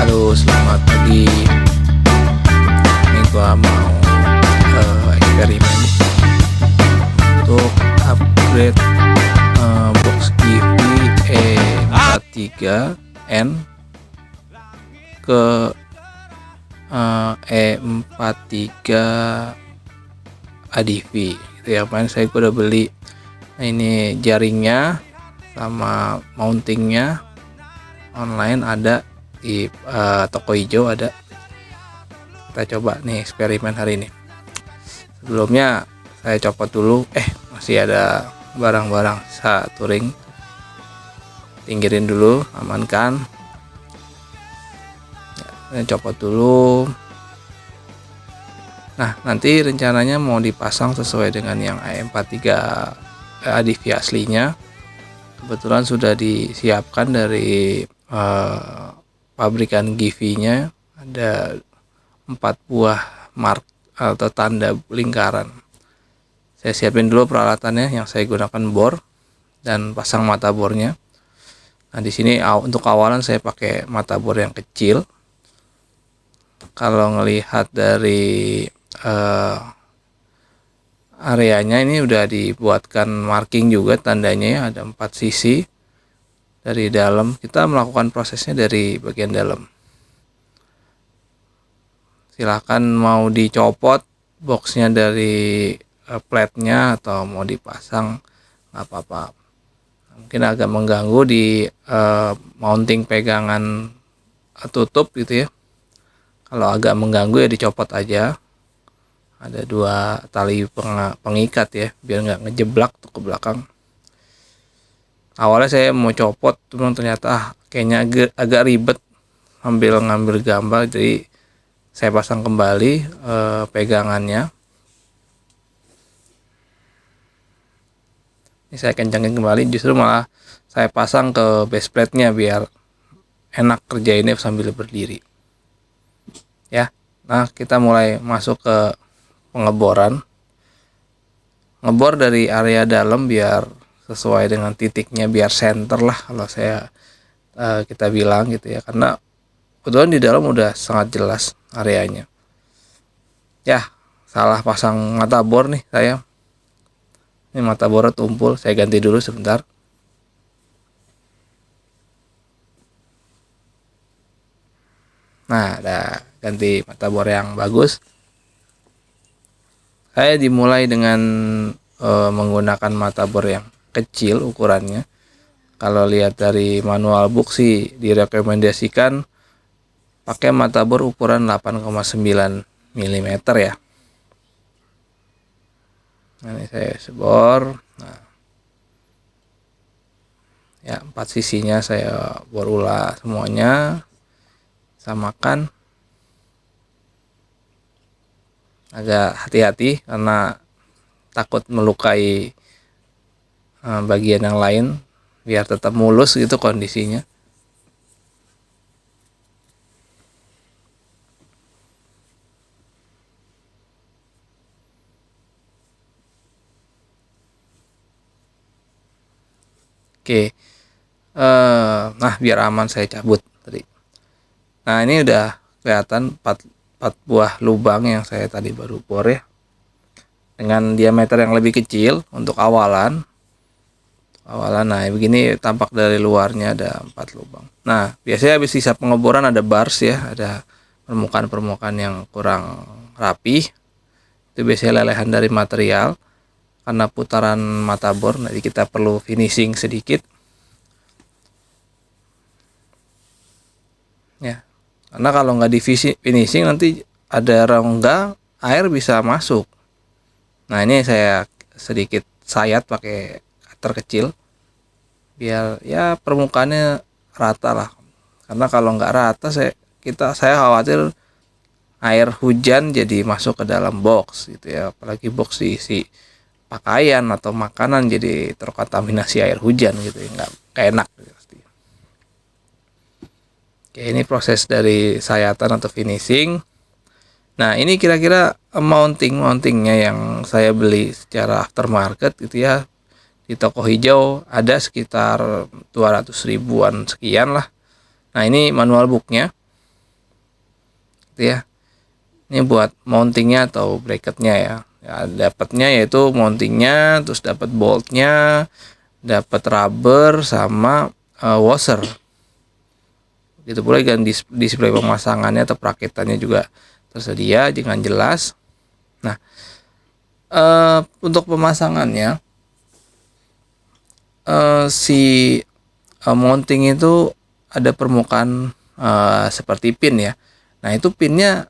Halo, selamat pagi. Ini gua mau eksperimen untuk upgrade box Givi E43N ke E43 ADV. Itu ya, kemarin saya udah beli. Nah, ini jaringnya sama mountingnya online ada di toko hijau ada. Kita coba nih eksperimen hari ini. Sebelumnya saya copot dulu, masih ada barang-barang satu ring. Pinggirin dulu, amankan. Saya copot dulu. Nah, nanti rencananya mau dipasang sesuai dengan yang E43 ADV aslinya. Kebetulan sudah disiapkan dari pabrikan Givi-nya, ada 4 buah mark atau tanda lingkaran. Saya siapin dulu peralatannya, yang saya gunakan bor dan pasang mata bornya. Nah, di sini untuk awalan saya pakai mata bor yang kecil. Kalau ngelihat dari areanya ini udah dibuatkan marking juga tandanya ya, ada 4 sisi. Dari dalam kita melakukan prosesnya dari bagian dalam. Silahkan mau dicopot boxnya dari plate-nya atau mau dipasang, nggak apa-apa. Mungkin agak mengganggu di mounting pegangan tutup gitu ya. Kalau agak mengganggu ya dicopot aja. Ada 2 tali pengikat ya, biar nggak ngejeblak tuh ke belakang. Awalnya saya mau copot, cuman ternyata kayaknya agak ribet sambil ngambil gambar, jadi saya pasang kembali pegangannya. Ini saya kencangin kembali, justru malah saya pasang ke base plate-nya biar enak kerjainnya sambil berdiri. Ya, nah kita mulai masuk ke pengeboran. Ngebor dari area dalam biar sesuai dengan titiknya, biar center lah kalau kita bilang gitu ya, karena kebetulan di dalam udah sangat jelas areanya. Ya, salah pasang mata bor nih saya. Ini mata bornya tumpul, saya ganti dulu sebentar. Nah, ada ganti mata bor yang bagus. Saya dimulai dengan menggunakan mata bor yang kecil ukurannya. Kalau lihat dari manual book sih direkomendasikan pakai mata bor ukuran 8,9 mm ya. Nah, ini saya sebor. Nah, ya 4 sisinya saya bor ulang semuanya, samakan. Agak hati-hati karena takut melukai bagian yang lain, biar tetap mulus gitu kondisinya. Oke, nah biar aman saya cabut tadi. Nah, ini udah kelihatan 4 buah lubang yang saya tadi baru bor ya, dengan diameter yang lebih kecil untuk awalan. Nah begini tampak dari luarnya, ada 4 lubang. Nah, biasanya habis sisa pengeboran ada bars ya, ada permukaan yang kurang rapi. Itu biasanya lelehan dari material karena putaran mata bor. Jadi kita perlu finishing sedikit ya, karena kalau nggak di finishing nanti ada rongga, air bisa masuk. Nah, ini saya sedikit sayat pakai cutter kecil biar ya permukaannya rata lah, karena kalau nggak rata saya khawatir air hujan jadi masuk ke dalam box gitu ya, apalagi box diisi pakaian atau makanan jadi terkontaminasi air hujan gitu ya, nggak enak pasti. Oke, ini proses dari sayatan atau finishing. Nah, ini kira-kira mountingnya yang saya beli secara aftermarket gitu ya. Di toko hijau ada sekitar 200 ribuan sekian lah. Nah, ini manual booknya. gitu ya. Ini buat mountingnya atau bracketnya ya. Dapatnya yaitu mountingnya, terus dapat boltnya, dapat rubber sama washer. Gitu pula dengan display pemasangannya atau perakitannya juga tersedia dengan jelas. Nah, untuk pemasangannya si mounting itu ada permukaan seperti pin ya. Nah, itu pinnya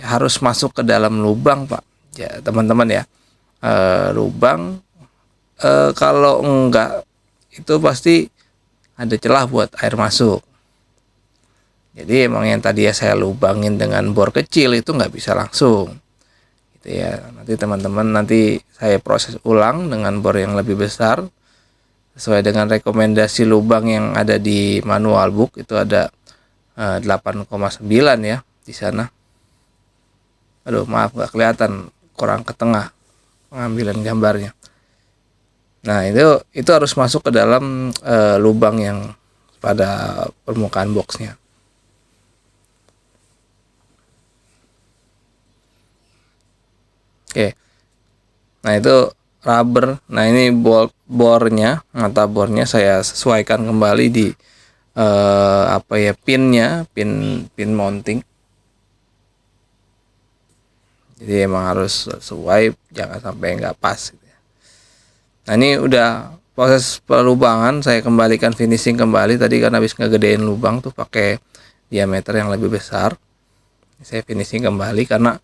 harus masuk ke dalam lubang, Pak. Ya, teman-teman ya. Lubang kalau enggak itu pasti ada celah buat air masuk. Jadi emang yang tadi ya saya lubangin dengan bor kecil itu nggak bisa langsung, gitu ya. Nanti teman-teman saya proses ulang dengan bor yang lebih besar sesuai dengan rekomendasi lubang yang ada di manual book. Itu ada 8,9 ya di sana. Aduh, maaf nggak kelihatan, kurang ke tengah pengambilan gambarnya. Nah, itu harus masuk ke dalam lubang yang pada permukaan boxnya. Oke. Nah, itu rubber. Nah, ini bornya, mata bornya saya sesuaikan kembali di pinnya, pin mounting. Jadi emang harus sesuai, jangan sampai nggak pas gitu ya. Nah, ini udah proses pelubangan, saya kembalikan finishing kembali. Tadi kan habis ngegedein lubang tuh pakai diameter yang lebih besar. Saya finishing kembali karena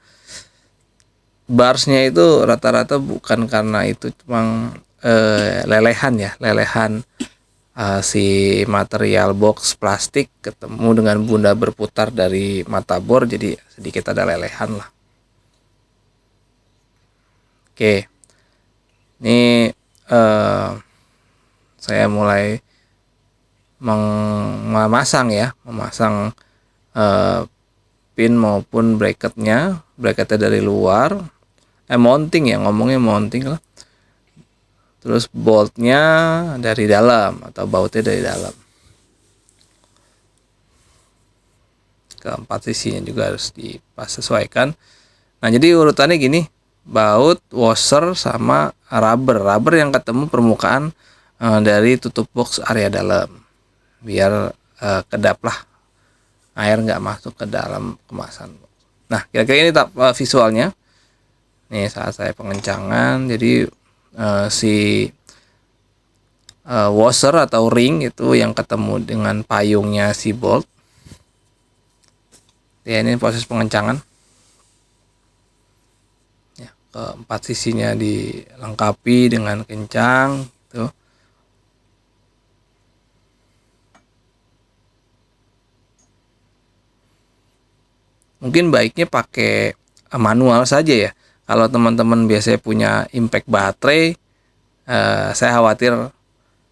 barsnya itu rata-rata bukan karena itu cuma lelehan si material box plastik ketemu dengan bunda berputar dari mata bor, jadi sedikit ada lelehan lah. Oke, ini saya mulai memasang pin maupun bracketnya dari luar. Mounting ya, ngomongnya mounting lah. Terus boltnya dari dalam atau bautnya dari dalam. Keempat sisinya juga harus disesuaikan. Nah, jadi urutannya gini, baut, washer, sama rubber. Rubber yang ketemu permukaan dari tutup box area dalam. Biar kedap lah, air nggak masuk ke dalam kemasan. Nah, kira-kira ini visualnya. Nih saat saya pengencangan, jadi si washer atau ring itu yang ketemu dengan payungnya si bolt. Ya, ini proses pengencangan. Ya, keempat sisinya dilengkapi dengan kencang gitu. Mungkin baiknya pakai manual saja ya. Kalau teman-teman biasanya punya impact baterai, saya khawatir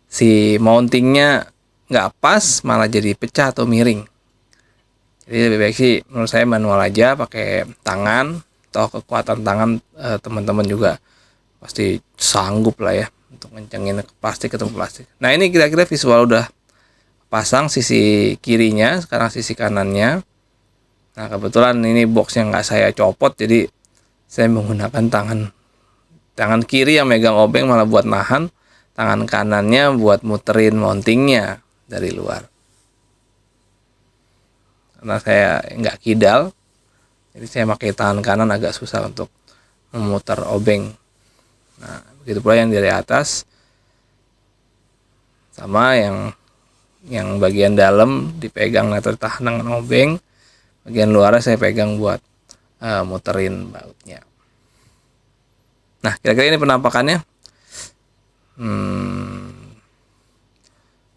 si mountingnya nggak pas, malah jadi pecah atau miring. Jadi lebih baik sih menurut saya manual aja, pakai tangan. Toh kekuatan tangan teman-teman juga pasti sanggup lah ya untuk ngencengin plastik ketemu plastik. Nah, ini kira-kira visual udah pasang sisi kirinya, sekarang sisi kanannya. Nah, kebetulan ini box yang nggak saya copot, jadi saya menggunakan tangan kiri yang megang obeng malah buat nahan, tangan kanannya buat muterin mountingnya dari luar. Karena saya nggak kidal, jadi saya pakai tangan kanan agak susah untuk memutar obeng. Nah, begitu pula yang dari atas, sama yang bagian dalam dipegang atau tertahan dengan obeng, bagian luar saya pegang buat muterin bautnya. Nah, kira-kira ini penampakannya.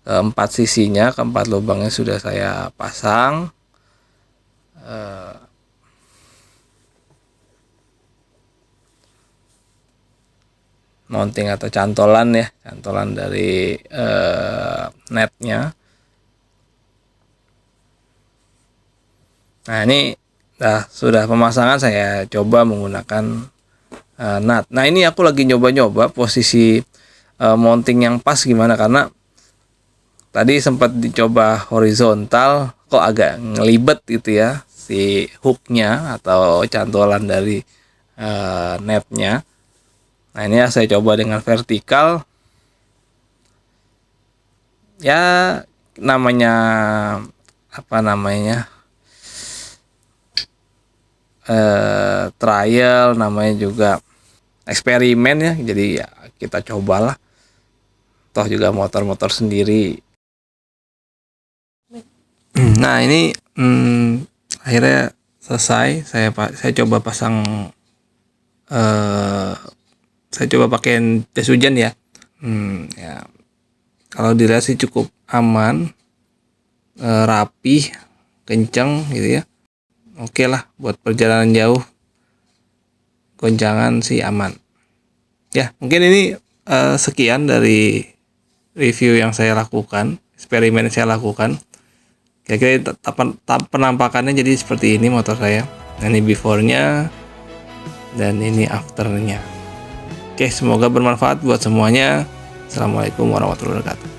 Keempat sisinya, keempat lubangnya sudah saya pasang. Mounting atau cantolan ya, cantolan dari netnya. Nah, ini sudah pemasangan, saya coba menggunakan nut. Nah, ini aku lagi nyoba-nyoba posisi mounting yang pas gimana, karena tadi sempat dicoba horizontal kok agak ngelibet gitu ya. si hooknya atau cantolan dari netnya. Nah ini ya saya coba dengan vertikal. Ya namanya apa namanya trial, namanya juga eksperimen ya, jadi ya kita cobalah, toh juga motor-motor sendiri. Nah ini akhirnya selesai, saya coba pasang, saya coba pakai jas hujan ya. Ya kalau dilihat sih cukup aman, rapih, kenceng gitu ya. Oke lah buat perjalanan jauh, goncangan sih aman. Ya mungkin ini sekian dari review yang saya lakukan, eksperimen yang saya lakukan. Kira-kira penampakannya jadi seperti ini motor saya. Nah, ini before-nya dan ini after-nya. Oke, semoga bermanfaat buat semuanya. Assalamualaikum warahmatullahi wabarakatuh.